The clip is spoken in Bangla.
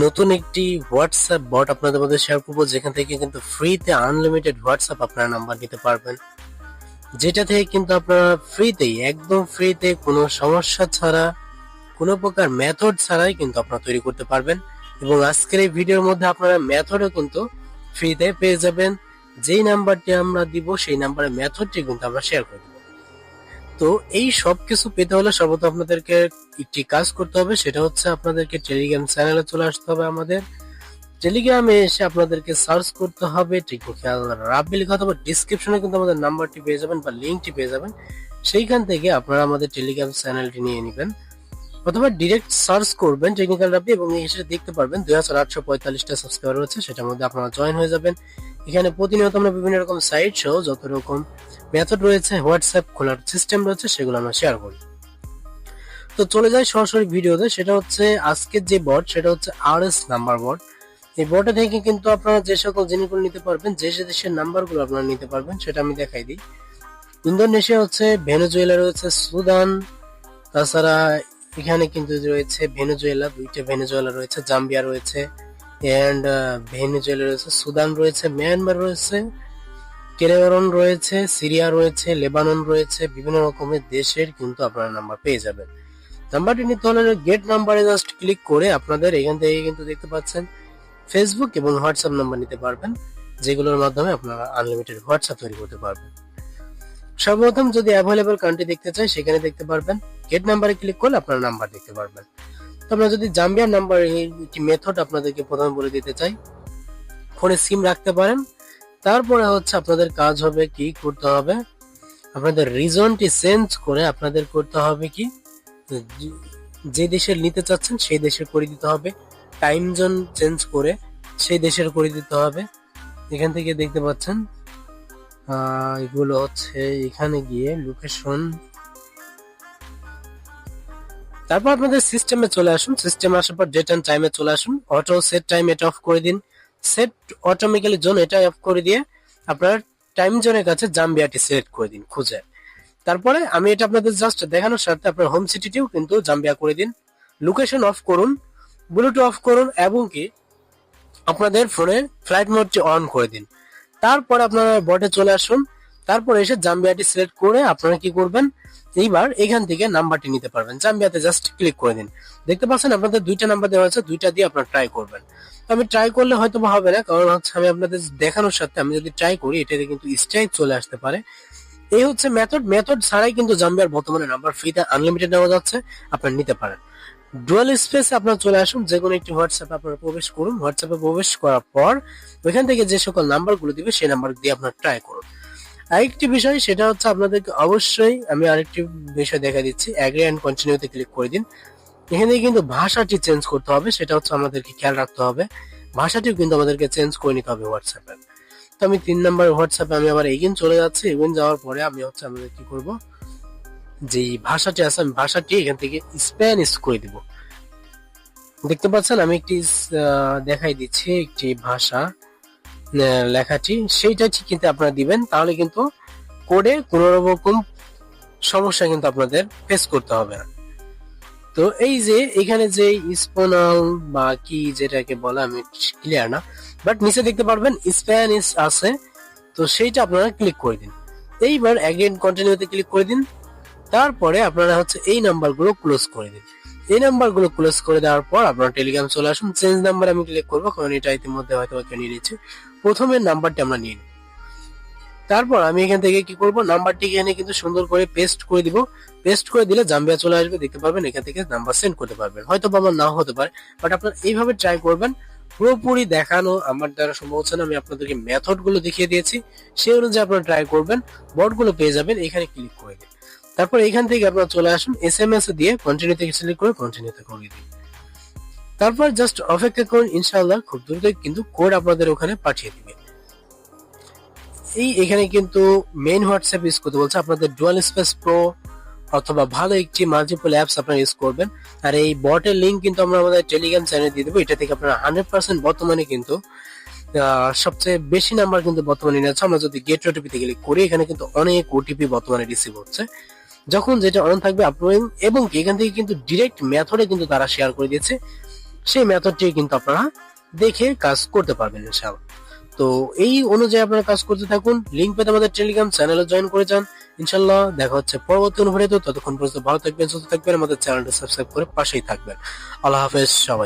নতুন একটি হোয়াটসঅ্যাপ বট আপনাদের মধ্যে শেয়ার করবো, যেখান থেকে কিন্তু ফ্রিতে আনলিমিটেড হোয়াটসঅ্যাপ আপনারা নাম্বার নিতে পারবেন, যেটা থেকে কিন্তু আপনারা ফ্রিতেই, একদম ফ্রিতে, কোনো সমস্যা ছাড়া, কোনো প্রকার মেথড ছাড়াই কিন্তু আপনারা তৈরি করতে পারবেন। এবং আজকের এই ভিডিওর মধ্যে আপনারা মেথডও কিন্তু ফ্রিতে পেয়ে যাবেন। যেই নাম্বারটি আমরা দিব সেই নাম্বারের মেথডটি কিন্তু আমরা শেয়ার করে দেব। তো এই সব কিছু পেতে হলে সর্বপ্রথম আপনাদেরকে একটি কাজ করতে হবে, সেটা হচ্ছে আপনাদেরকে টেলিগ্রাম চ্যানেলে চলে আসতে হবে। আমাদের টেলিগ্রামে এসে আপনাদেরকে সার্চ করতে হবে টেকনিক্যাল রাব্বি লেখা, অথবা ডিসক্রিপশনে কিন্তু আমাদের নাম্বারটি পেয়ে যাবেন বা লিঙ্কটি পেয়ে যাবেন। সেইখান থেকে আপনারা আমাদের টেলিগ্রাম চ্যানেলটি নিয়ে নেবেন, অথবা ডিরেক্ট সার্চ করবেন টেকনিক্যাল রাব্বি এবং এসে দেখতে পারবেন 2845টা সাবস্ক্রাইবার রয়েছে, সেটার মধ্যে আপনারা জয়েন হয়ে যাবেন। এখানে প্রতিনিয়ত আমরা বিভিন্ন রকম সাইট সহ যত রকম মেথড রয়েছে, হোয়াটসঅ্যাপ খোলার সিস্টেম রয়েছে, সেগুলো আমরা শেয়ার করি। তো চলে যাই সরাসরি ভিডিওতে। সেটা হচ্ছে আজকের যে বট, সেটা হচ্ছে RS নাম্বার বট। এই বটে থেকে কিন্তু আপনারা যে সকল জিনিসগুলো নিতে পারবেন, যে দেশের নাম্বারগুলো আপনারা নিতে পারবেন, সেটা আমি দেখাই দিই। ইন্দোনেশিয়া হচ্ছে, ভেনেজুয়েলা রয়েছে, সুদান, তাছাড়া এখানে কিন্তু রয়েছে ভেনেজুয়েলা, দুইটা ভেনেজুয়েলা রয়েছে, জাম্বিয়া রয়েছে, এন্ড ভেনেজুয়েলা রয়েছে, সুদান রয়েছে, মিয়ানমার রয়েছে, কেরারন রয়েছে, সিরিয়া রয়েছে, লেবানন রয়েছে। বিভিন্ন রকমের দেশের কিন্তু আপনারা নাম্বার পেয়ে যাবেন। নাম্বারটি নিতে হলে গেট নাম্বারে জাস্ট ক্লিক করে আপনাদের এখান থেকে কিন্তু দেখতে পাচ্ছেন ফেসবুক এবং হোয়াটসঅ্যাপ নাম্বার নিতে পারবেন, যেগুলোর মাধ্যমে আপনারা আনলিমিটেড হোয়াটসঅ্যাপ তৈরি করতে পারবেন। সর্বপ্রথম যদি অ্যাভেলেবল কান্ট্রি দেখতে চাই, সেখানে দেখতে পারবেন গেট নাম্বারে ক্লিক করলে আপনারা নাম্বার দেখতে পারবেন। তো আমরা যদি জাম্বিয়ার নাম্বার একটি মেথড আপনাদেরকে প্রথমে বলে দিতে চাই, ফোনে সিম রাখতে পারেন। তারপরে হচ্ছে আপনাদের কাজ হবে কি করতে হবে, আপনাদের রিজনটি চেঞ্জ করে আপনাদের করতে হবে কি, যে দেশের নিতে চাচ্ছেন সেই দেশের করে দিতে হবে, টাইম জোন চেঞ্জ করে সেই দেশের করে দিতে হবে। এখান থেকে দেখতে পাচ্ছেন এগুলো হচ্ছে, এখানে গিয়ে লোকেশন, তারপর আপনাদের সিস্টেমে চলে আসুন। সিস্টেমে আসার পর ডেট এন্ড টাইমে চলে আসুন। অটো সেট টাইম এটা অফ করে দিন, সেট অটোমেটিক্যালি জোন এটা অফ করে দিয়ে আপনার টাইম জোনের কাছে জাম্বিয়াটি সিলেক্ট করে দিন খুঁজে। তারপরে আমি এটা আপনাদের জাস্ট দেখানোর সাথে আপনার হোম সিটিটিও কিন্তু জাম্বিয়া করে দিন। লোকেশন অফ করুন, ব্লুটুথ অফ করুন, এবং কি আপনাদের ফোনের ফ্লাইট মোডটি অন করে দিন। তারপর আপনারা বটে চলে আসুন। তারপর এসে জাম্বিয়াটি সিলেক্ট করে আপনারা কি করবেন, এইবার এখান থেকে নাম্বারটি নিতে পারবেন। জাম্বিয়াতে জাস্ট ক্লিক করে দিন। দেখতে পাচ্ছেন আপনাদের দুইটা নাম্বার দেওয়া আছে, দুইটা দিয়ে আপনারা ট্রাই করবেন। তো আমি ট্রাই করলে হয়তো হবে না, কারণ হচ্ছে আমি আপনাদের দেখানোর সাথে আমি যদি ট্রাই করি এটাতে কিন্তু স্ট্রাইক চলে আসতে পারে। এই হচ্ছে মেথড ছাড়াই কিন্তু জাম্বিয়ার বর্তমানে নাম্বার ফ্রিতে আনলিমিটেড নেওয়া যাচ্ছে, আপনারা নিতে পারেন। ডুয়াল স্পেসে আপনারা চলে আসুন, যে কোনো একটি হোয়াটসঅ্যাপে আপনারা প্রবেশ করুন। হোয়াটসঅ্যাপে প্রবেশ করার পর ওইখান থেকে যে সকল নাম্বারগুলো দিবে সেই নাম্বার দিয়ে আপনারা ট্রাই করুন। আরেকটি বিষয়, সেটা হচ্ছে আপনাদেরকে অবশ্যই আমি আরেকটি বিষয় দেখা দিচ্ছি, অ্যাগ্রি এন্ড কন্টিনিউতে ক্লিক করে দিন। এখানে কিন্তু ভাষাটি চেঞ্জ করতে হবে, সেটা হচ্ছে আমাদেরকে খেয়াল রাখতে হবে। ভাষাটিও কিন্তু আমাদেরকে চেঞ্জ করে নিতে হবে হোয়াটসঅ্যাপে। তো আমি 3 নাম্বার হোয়াটসঅ্যাপে আমি আবার এগিন চলে যাচ্ছি। এগিন যাওয়ার পরে আমি হচ্ছে আমাদের কি করব, যে ভাষাটি আছে আমি ভাষাটি এখান থেকে স্প্যানিশ করে দিব। দেখতে পাচ্ছেন আমি একটি দেখাই দিচ্ছি একটি ভাষা লেখাটি, সেইটা ঠিক কিন্তু আপনারা দিবেন, তাহলে কিন্তু কোডে কোনো রকম সমস্যা কিন্তু আপনাদের ফেস করতে হবে না। তো এই যে এখানে যে স্পোনাল বা কি যেটাকে বলে আমি ক্লিয়ার না, বাট নিচে দেখতে পারবেন স্প্যানিশ আছে, তো সেইটা আপনারা ক্লিক করে দিন। এইবার অ্যাগেইন কন্টিনিউতে ক্লিক করে দিন। তারপরে আপনারা হচ্ছে এই নাম্বারগুলো ক্লোজ করে দিন। এই নাম্বারগুলো ক্লোজ করে দেওয়ার পর আপনারা টেলিগ্রাম চলে আসুন। চেঞ্জ নাম্বার আমি ক্লিক করবো, কারণ এটা ইতিমধ্যে হয়তো কেউ নিয়ে নিচ্ছে। প্রথমের নাম্বারটি আমরা নিয়ে নিই। তারপর আমি এখান থেকে কি করব, নাম্বারটি এখানে কিন্তু সুন্দর করে পেস্ট করে দিব। পেস্ট করে দিলে জাম্বিয়া চলে আসবে, দেখতে পারবেন এখান থেকে নাম্বার সেন্ড করতে পারবেন। হয়তো বা আমার নাও হতে পারে, বাট আপনারা এইভাবে ট্রাই করবেন। পুরোপুরি দেখানো আমার দ্বারা সম্ভব হচ্ছে না, আমি আপনাদেরকে মেথড গুলো দেখিয়ে দিয়েছি, সেই অনুযায়ী আপনারা ট্রাই করবেন, বট গুলো পেয়ে যাবেন। এখানে ক্লিক করে দিন। তারপর এখান থেকে আপনারা চলে আসুন, SMS দিয়ে কন্টিনিউ থেকে সিলেক্ট করে কন্টিনিউতে করে দিন। তারপর জাস্ট অপেক্ষা করুন, ইনশাআল্লাহ খুব দ্রুতই কিন্তু কোড আপনাদের ওখানে পাঠিয়ে দিবে। এখানে কিন্তু মেইন হোয়াটসঅ্যাপ ইউজ করতে বলছে, আপনাদের ডুয়াল স্পেস প্রো অথবা ভালো একটি মাল্টিপল অ্যাপস আপনারা ইউজ করবেন। আর এই বটের লিঙ্ক কিন্তু আমরা আমাদের টেলিগ্রাম চ্যানেলে দিয়ে দেবো। এটা থেকে আপনারা 100% বর্তমানে কিন্তু সবচেয়ে বেশি নাম্বার কিন্তু বর্তমানে নিয়ে যাচ্ছে। আমরা যদি গেট ওটিপিতে ক্লিক করি, এখানে কিন্তু অনেক ওটিপি বর্তমানে রিসিভ হচ্ছে। যখন যেটা অন থাকবে আপলোড, এবং এখান থেকে কিন্তু ডিরেক্ট মেথডে কিন্তু তারা শেয়ার করে দিয়েছে। সেই মেথডটি কিন্তু আপনারা দেখে কাজ করতে পারবেন ইনশাআল্লাহ। তো এই অনুযায়ী আপনারা কাজ করতে থাকুন। লিংক পেতে আমাদের টেলিগ্রাম চ্যানেলে জয়েন করে যান। ইনশাআল্লাহ দেখা হচ্ছে পরবর্তী অনুভূতিতে। ততক্ষণ পর্যন্ত ভালো থাকবেন, সুস্থ থাকবেন, আমাদের চ্যানেলটা সাবস্ক্রাইব করে পাশেই থাকবেন। আল্লাহ হাফেজ সবাই।